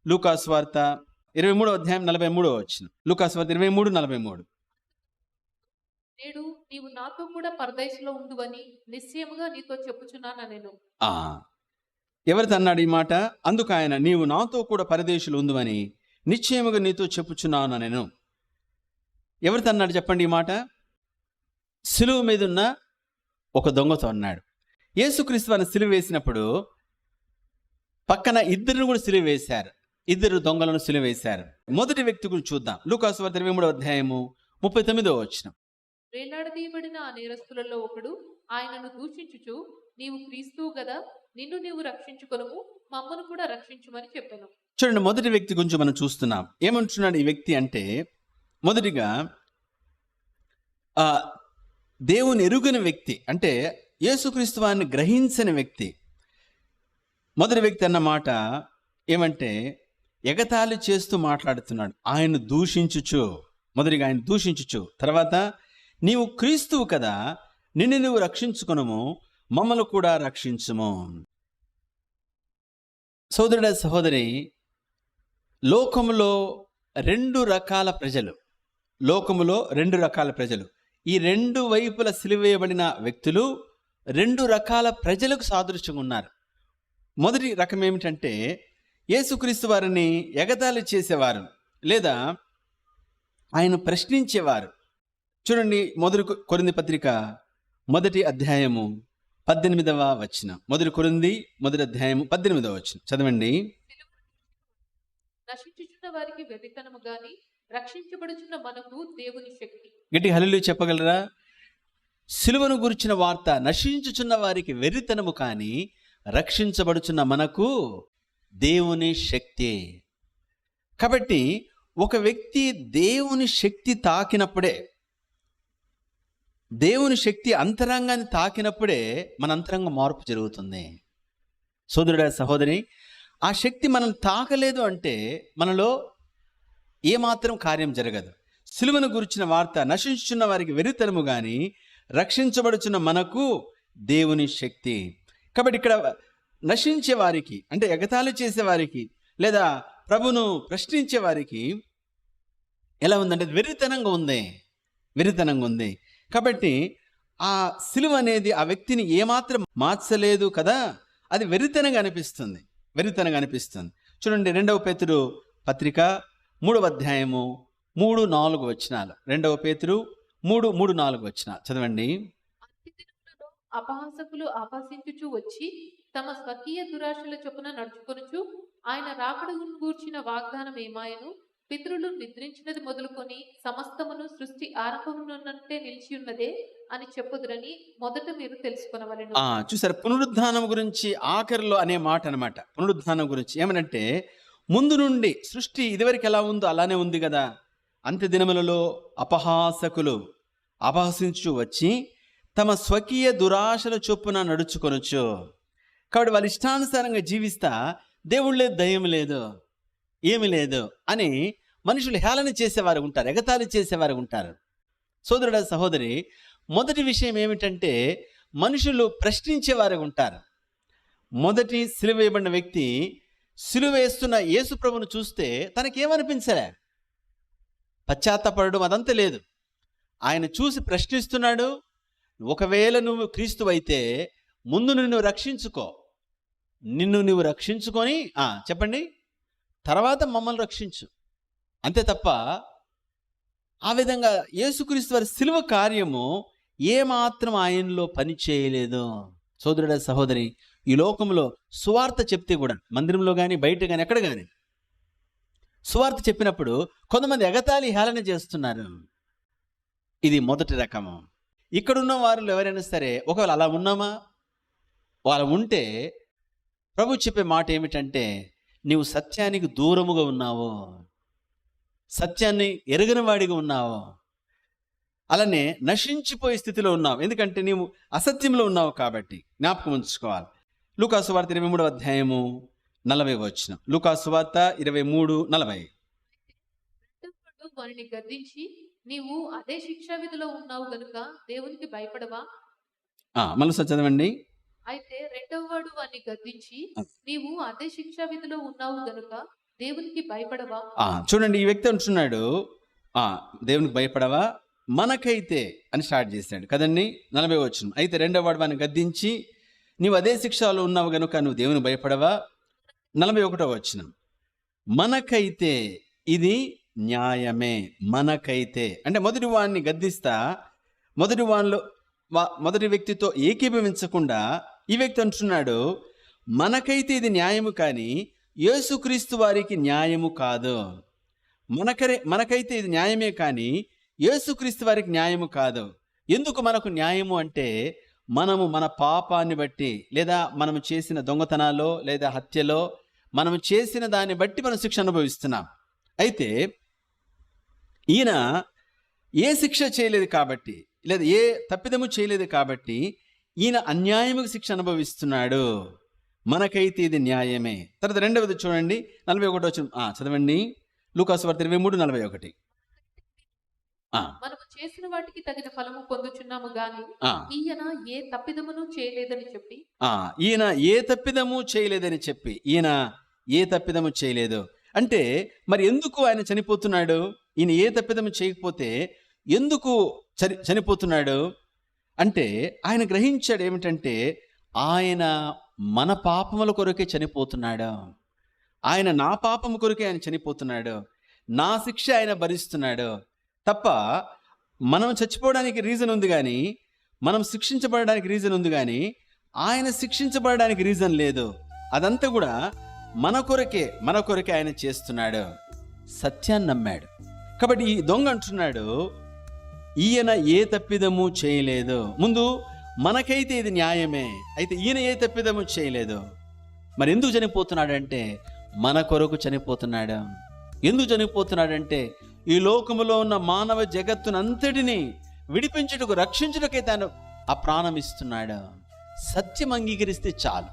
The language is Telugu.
లూకాసు వార్త 23వ అధ్యాయం 43వ వచనం. లూకాసు వార్త 23:43. నేడు నీవు నాతో కూడా పరదేశంలో ఉండువని నిశ్చయముగా నీతో చెప్పుచున్నాను నేను. ఎవరితో అన్నాడు ఈ మాట? అందుకు ఆయన, నీవు నాతో కూడా పరదేశులు ఉందువని నిశ్చయముగా నీతో చెప్పుచున్నాను నేను. ఎవరితో అన్నాడు చెప్పండి ఈ మాట? సిలువ మీద ఉన్న ఒక దొంగతో అన్నాడు. యేసుక్రీస్తు వారిని సిలువ వేసినప్పుడు పక్కన ఇద్దరిని కూడా సిలువ వేశారు. ఇద్దరు దొంగలను సిలువ వేశారు. మొదటి వ్యక్తి గురించి చూద్దాం. లూకాసు వార్త 23వ అధ్యాయము 39వ వచనం. వేలాడదీయబడిన ఆ నేరస్తులలో ఒకడు ఆయనను దూషించుచు, నీవు క్రీస్తువు గదా, నిన్ను నీవు రక్షించుకొనుము, మమ్మను కూడా రక్షించుమని చెప్పాను. చూడండి, మొదటి వ్యక్తి గురించి మనం చూస్తున్నాం. ఏమంటున్నాడు ఈ వ్యక్తి అంటే, మొదటిగా దేవుని ఎరుగని వ్యక్తి, అంటే యేసుక్రీస్తు వారిని గ్రహించని వ్యక్తి. మొదటి వ్యక్తి అన్న మాట ఏమంటే, ఎగతాళి చేస్తూ మాట్లాడుతున్నాడు. ఆయన దూషించుచు, మొదటిగా ఆయన దూషించుచు, తర్వాత నీవు క్రీస్తువు కదా, నిన్ను నువ్వు రక్షించుకొనుము, మమ్మల్ని కూడా రక్షించుము. సోదరుడ సహోదరి, లోకములో రెండు రకాల ప్రజలు, ఈ రెండు వైపుల సిలువేయబడిన వ్యక్తులు రెండు రకాల ప్రజలకు సాదృశ్యంగా ఉన్నారు. మొదటి రకం ఏమిటంటే, యేసుక్రీస్తు వారిని ఎగతాళి చేసేవారు లేదా ఆయన ప్రశ్నించేవారు. చూడండి, మొదటి కొరింథీ పత్రిక 1వ అధ్యాయము 18వ వచనం. మొదటి కొరింథీ 1వ అధ్యాయము 18వ వచనం చదవండి. నశించుచున్న వారికి వెర్రితనము గాని రక్షించబడుచున్న మనకు దేవుని శక్తి. గట్టి హల్లెలూయా చెప్పగలరా? సిలువను గురించిన వార్త నశించుచున్న వారికి వెర్రితనము కానీ రక్షించబడుచున్న మనకు దేవుని శక్తి. కాబట్టి ఒక వ్యక్తి దేవుని శక్తి తాకినప్పుడే, దేవుని శక్తి అంతరంగాన్ని తాకినప్పుడే మన అంతరంగ మార్పు జరుగుతుంది. సోదరుడా సహోదరి, ఆ శక్తి మనం తాకలేదు అంటే మనలో ఏమాత్రం కార్యం జరగదు. సిలువను గురించిన వార్త నశించుచున్న వారికి వెర్రితనము కానీ రక్షించబడుచున్న మనకు దేవుని శక్తి. కాబట్టి ఇక్కడ నశించే వారికి, అంటే ఎగతాళి చేసేవారికి లేదా ప్రభును ప్రశ్నించే వారికి ఎలా ఉందంటే వెర్రితనంగా ఉంది. కాబట్టి ఆ సిలువ అనేది ఆ వ్యక్తిని ఏమాత్రం మార్చలేదు కదా, అది వెర్రితనంగా అనిపిస్తుంది. చూడండి, 2వ పేతురు పత్రిక 3వ అధ్యాయము 3-4 వచనాలు. 2వ పేతురు 3-4 వచనాలు చదవండి. అంత్యదినములలో అపహాసకులు ఆపాసించుచు వచ్చి తమ స్వకీయ దురాశల చొప్పున నడుచుకొనుచు ఆయన రాకడను గూర్చిన వాగ్దానం ఏమాయను, పితరులు నిద్రించినది మొదలుకొని సమస్తమును సృష్టి ఆరంభమునంటే నిలిచి ఉన్నదే అని చెప్పుదురని మొదట మీరు తెలుసుకొనవలెను. చూసారు, పునరుద్ధానం గురించి ఆఖరిలో అనే మాట అన్నమాట. పునరుద్ధానం గురించి ఏమనంటే, ముందు నుండి సృష్టి ఇదివరకు ఎలా ఉందో అలానే ఉంది కదా. అంత్య దినములలో అపహాసకులు అపహసించు వచ్చి తమ స్వకీయ దురాశల చొప్పున నడుచుకొనొచ్చు. కాబట్టి వాళ్ళ ఇష్టానుసారంగా జీవిస్తా దేవుడు లేదు, దయ్యం లేదు, ఏమి లేదు అని మనుషులు హేళన చేసేవారు ఉంటారు, ఎగతాళి చేసేవారు ఉంటారు. సోదరుడ సహోదరి, మొదటి విషయం ఏమిటంటే మనుషులు ప్రశ్నించేవారు ఉంటారు. మొదటి సిలువ వేయబడిన వ్యక్తి సిలువ వేస్తున్న యేసు ప్రభువును చూస్తే తనకేమనిపించలే, పశ్చాత్తాపడడం అదంతా లేదు. ఆయన చూసి ప్రశ్నిస్తున్నాడు, ఒకవేళ నువ్వు క్రీస్తువైతే ముందు నిన్ను రక్షించుకొని చెప్పండి, తర్వాత మమ్మల్ని రక్షించు. అంతే తప్ప ఆ విధంగా యేసుక్రీస్తు వారి సిలువ కార్యము ఏమాత్రం ఆయనలో పని చేయలేదు. సోదరుడ సహోదరి, ఈ లోకంలో సువార్త చెప్తే కూడా, మందిరంలో కానీ బయట కానీ ఎక్కడ కానీ సువార్త చెప్పినప్పుడు కొంతమంది ఎగతాళి హేళన చేస్తున్నారు. ఇది మొదటి రకము. ఇక్కడున్న వారిలో ఎవరైనా సరే ఒకవేళ అలా ఉన్నామా, వాళ్ళు ఉంటే ప్రభు చెప్పే మాట ఏమిటంటే, నీవు సత్యానికి దూరముగా ఉన్నావు, సత్యాన్ని ఎరగని వాడిగా ఉన్నావు, అలానే నశించిపోయే స్థితిలో ఉన్నావు. ఎందుకంటే నీవు అసత్యంలో ఉన్నావు కాబట్టి జ్ఞాపకం ఉంచుకోవాలి. లూకాసు వార్త 23వ అధ్యాయము 40వ వచనం. లూకాసు వార్త 23:40. వారిని గద్దించి, నీవు అదే శిక్షా విధిలో ఉన్నావు గనుక దేవునికి భయపడవా? మనసు చదవండి. అయితే రెండవ వాడు వారిని గద్దించి, నీవు అదే శిక్షా విధిలో ఉన్నావు గనుక దేవునికి భయపడవా? చూడండి, ఈ వ్యక్తి అంటున్నాడు, దేవునికి భయపడవా, మనకైతే అని స్టార్ట్ చేశాడు కదండి. 40 వచనం. అయితే రెండవ వాడు వాడిని గద్దించి, నీవు అదే శిక్షలో ఉన్నావు గనుక నువ్వు దేవుని భయపడవా. 41వ వచనం, మనకైతే ఇది న్యాయమే. మనకైతే అంటే మొదటి వాడిని గద్దిస్తా, మొదటి వ్యక్తితో ఏకీభవించకుండా ఈ వ్యక్తి అంటున్నాడు, మనకైతే ఇది న్యాయము కానీ యేసుక్రీస్తు వారికి న్యాయము కాదు. మనకైతే ఇది న్యాయమే కానీ యేసుక్రీస్తు వారికి న్యాయము కాదు. ఎందుకు మనకు న్యాయము అంటే, మనము మన పాపాన్ని బట్టి, లేదా మనము చేసిన దొంగతనాలో లేదా హత్యలో మనము చేసిన దాన్ని బట్టి మనం శిక్ష అనుభవిస్తున్నాం. అయితే ఈయన ఏ శిక్ష చేయలేదు కాబట్టి, లేదా ఏ తప్పిదము చేయలేదు కాబట్టి ఈయన అన్యాయముకు శిక్ష అనుభవిస్తున్నాడు. మనకైతే ఇది న్యాయమే. తర్వాత రెండవది చూడండి, 41 వచనం చదవండి. లూకాసు వార్త 23:41. మనము చేసిన వాటికి తగిన ఫలము పొందుచున్నాము గాని ఈయన ఏ తప్పిదమును చేయలేదని చెప్పి ఈయన ఏ తప్పిదము చేయలేదు అంటే, మరి ఎందుకు ఆయన చనిపోతున్నాడు? ఈయన ఏ తప్పిదము చేయకపోతే ఎందుకు చనిపోతున్నాడు అంటే, ఆయన గ్రహించాడు ఏమిటంటే, ఆయన మన పాపముల కొరకే చనిపోతున్నాడు. ఆయన నా పాపము కొరకే ఆయన చనిపోతున్నాడు. నా శిక్ష ఆయన భరిస్తున్నాడు తప్ప, మనం చచ్చిపోవడానికి రీజన్ ఉంది కానీ, మనం శిక్షించబడడానికి రీజన్ ఉంది కానీ ఆయన శిక్షించబడడానికి రీజన్ లేదు. అదంతా కూడా మన కొరకే ఆయన చేస్తున్నాడు. సత్యాన్ని నమ్మాడు కాబట్టి ఈ దొంగ అంటున్నాడు, ఈయన ఏ తప్పిదము చేయలేదు. ముందు మనకైతే ఇది న్యాయమే, అయితే ఈయన ఏ తప్పిదము చేయలేదు. మరి ఎందుకు చనిపోతున్నాడంటే, మన కొరకు చనిపోతున్నాడు. ఎందుకు చనిపోతున్నాడంటే, ఈ లోకములో ఉన్న మానవ జగత్తునంతటిని విడిపించుటకు, రక్షించుటకే తాను ఆ ప్రాణం ఇస్తున్నాడు. సత్యం అంగీకరిస్తే చాలు.